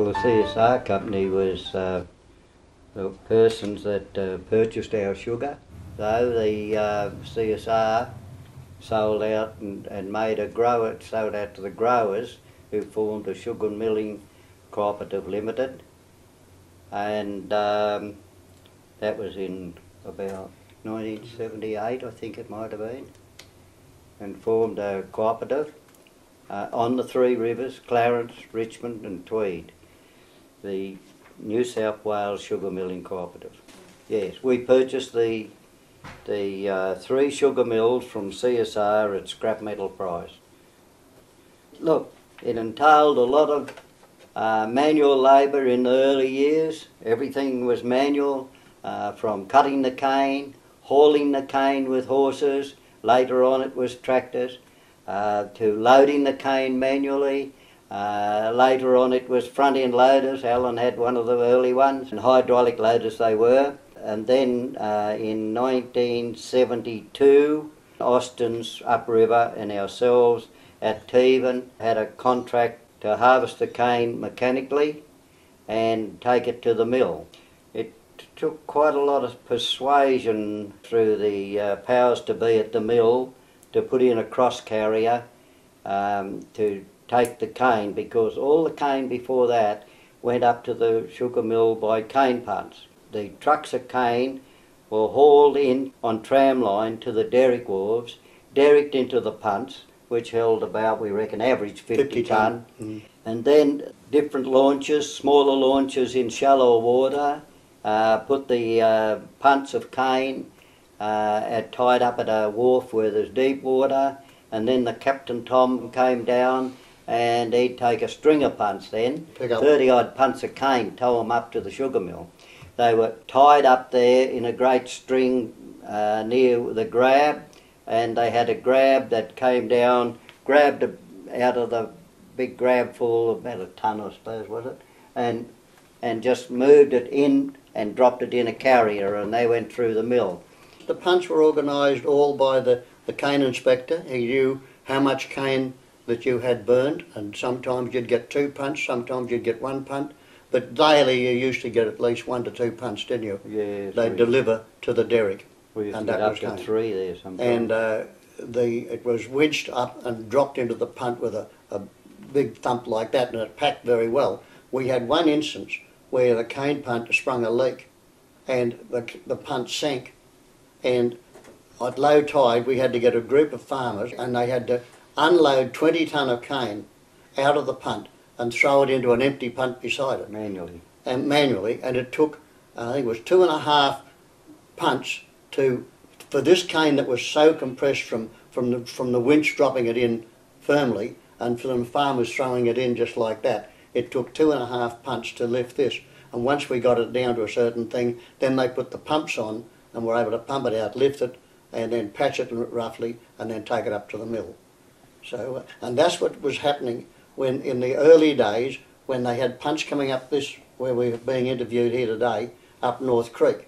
Well, the CSR company was the persons that purchased our sugar. So the CSR sold out and made a grower, sold out to the growers who formed a sugar milling cooperative limited, and that was in about 1978, I think it might have been, and formed a cooperative on the three rivers, Clarence, Richmond and Tweed, the New South Wales Sugar Milling Cooperative. Yes, we purchased the three sugar mills from CSR at scrap metal price. Look, it entailed a lot of manual labour in the early years. Everything was manual, from cutting the cane, hauling the cane with horses. Later on it was tractors, to loading the cane manually. Later on it was front-end loaders. Allan had one of the early ones, and hydraulic loaders they were. And then in 1972, Austin's upriver and ourselves at Teven had a contract to harvest the cane mechanically and take it to the mill. It took quite a lot of persuasion through the powers to be at the mill to put in a cross carrier to take the cane, because all the cane before that went up to the sugar mill by cane punts. The trucks of cane were hauled in on tram line to the derrick wharves, derricked into the punts, which held about, we reckon, average 50 tonne. And then different launches, smaller launches in shallow water, put the punts of cane tied up at a wharf where there's deep water, and then the Captain Tom came down and he'd take a string of punts then, 30 odd punts of cane, tow them up to the sugar mill. They were tied up there in a great string near the grab, and they had a grab that came down, grabbed out of the big grab full, about a tonne I suppose was it, and just moved it in and dropped it in a carrier, and they went through the mill. The punts were organised all by the cane inspector. He knew how much cane that you had burned, and sometimes you'd get 2 punts, sometimes you'd get 1 punt. But daily you used to get at least 1 to 2 punts, didn't you? Yes. They'd deliver to the derrick. We used to get up to 3 there sometimes. And it was winched up and dropped into the punt with a big thump like that, and it packed very well. We had one instance where the cane punt sprung a leak and the punt sank, and at low tide we had to get a group of farmers and they had to unload 20 tonne of cane out of the punt and throw it into an empty punt beside it. Manually. And it took, I think it was 2.5 punts for this cane that was so compressed from the winch dropping it in firmly, and for the farmers throwing it in just like that. It took 2.5 punts to lift this. And once we got it down to a certain thing, then they put the pumps on and were able to pump it out, lift it, and then patch it roughly, and then take it up to the mill. So, and that's what was happening when, in the early days, when they had punts coming up this, where we're being interviewed here today, up North Creek.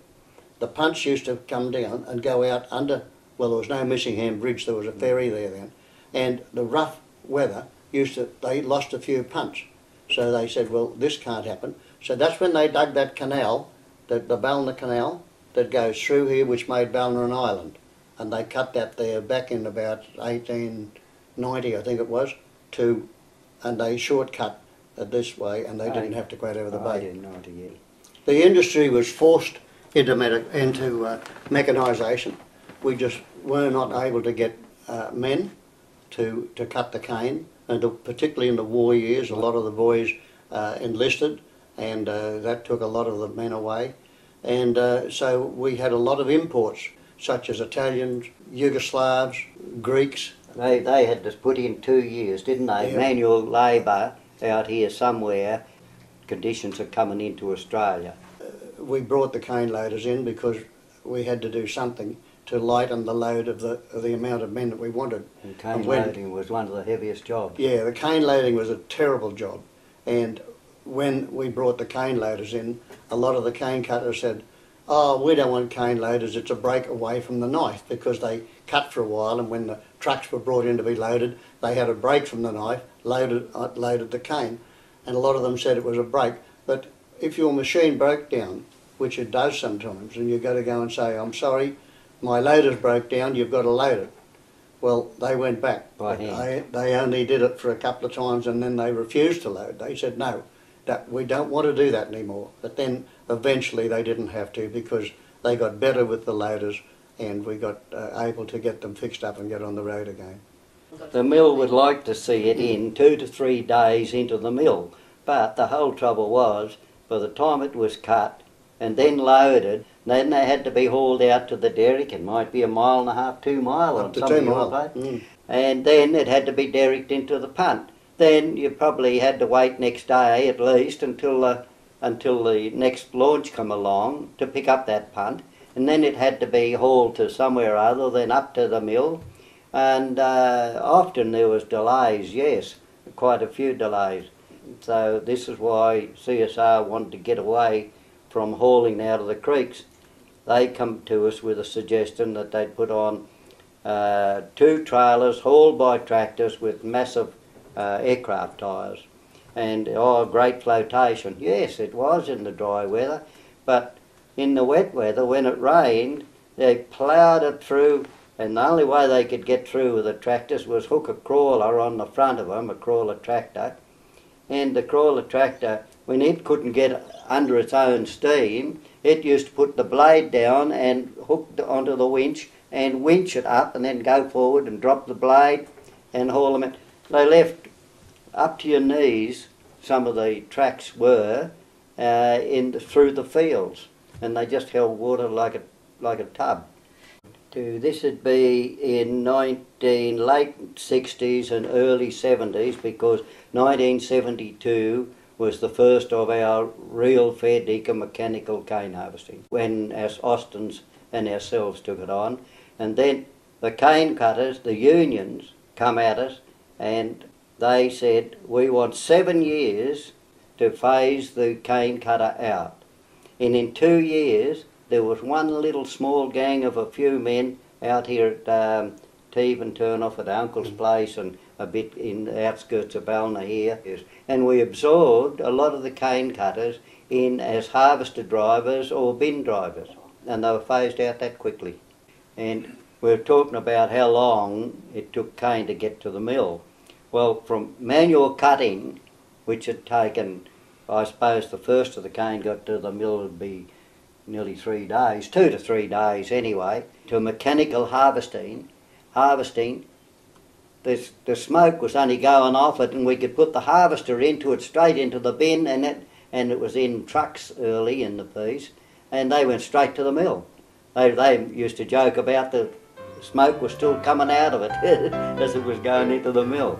The punts used to come down and go out under, well, there was no Missingham Bridge, there was a ferry there then, and the rough weather they lost a few punts. So they said, well, this can't happen. So that's when they dug that canal, the Ballina canal, that goes through here, which made Ballina an island. And they cut that there back in about 1890, I think it was, and they shortcut it this way, and they didn't have to go over the bay. 1890, yeah. The industry was forced into mechanisation. We just were not able to get men to cut the cane, and particularly in the war years, a lot of the boys enlisted, and that took a lot of the men away. And so we had a lot of imports, such as Italians, Yugoslavs, Greeks. They had to put in 2 years, didn't they? Yeah. Manual labour out here somewhere. Conditions are coming into Australia. We brought the cane loaders in because we had to do something to lighten the load of the amount of men that we wanted. And cane loading was one of the heaviest jobs. Yeah, the cane loading was a terrible job. And when we brought the cane loaders in, a lot of the cane cutters said, oh, we don't want cane loaders, it's a break away from the knife, because they cut for a while, and when the trucks were brought in to be loaded, they had a break from the knife, loaded the cane. and a lot of them said it was a break. But if your machine broke down, which it does sometimes, and you've got to go and say, I'm sorry, my loader's broke down, you've got to load it. Well, they went back. By hand. They only did it for a couple of times and then they refused to load. They said, no, we don't want to do that anymore. But then eventually they didn't have to because they got better with the loaders and we got able to get them fixed up and get on the road again. The mill would like to see it in 2 to 3 days into the mill, but the whole trouble was, by the time it was cut and then loaded, then they had to be hauled out to the derrick. It might be 1.5 miles, 2 miles on some of your place. And then it had to be derricked into the punt. Then you probably had to wait next day at least until the next launch come along to pick up that punt. And then it had to be hauled to somewhere other than up to the mill. And often there was delays, yes, quite a few delays. So this is why CSR wanted to get away from hauling out of the creeks. They come to us with a suggestion that they'd put on 2 trailers hauled by tractors with massive aircraft tyres. And great flotation. Yes, it was in the dry weather, but in the wet weather, when it rained, they ploughed it through, and the only way they could get through with the tractors was hook a crawler on the front of them, a crawler tractor. And the crawler tractor, when it couldn't get under its own steam, it used to put the blade down and hook onto the winch and winch it up and then go forward and drop the blade and haul them in. They left up to your knees, some of the tracks were, through the fields, and they just held water like a tub. This would be in late 60s and early 70s, because 1972 was the first of our real fair dinkum mechanical cane harvesting, when us Austins and ourselves took it on. And then the cane cutters, the unions, come at us and they said, we want 7 years to phase the cane cutter out. And in 2 years, there was one little small gang of a few men out here at Teven turn off at Uncle's place and a bit in the outskirts of Ballina here. And we absorbed a lot of the cane cutters in as harvester drivers or bin drivers, and they were phased out that quickly. And we're talking about how long it took cane to get to the mill. Well, from manual cutting, which had taken, I suppose the first of the cane got to the mill would be nearly 3 days, 2 to 3 days anyway, to mechanical harvesting, the smoke was only going off it and we could put the harvester into it straight into the bin, and it was in trucks early in the piece, and they went straight to the mill. They used to joke about the smoke was still coming out of it as it was going into the mill.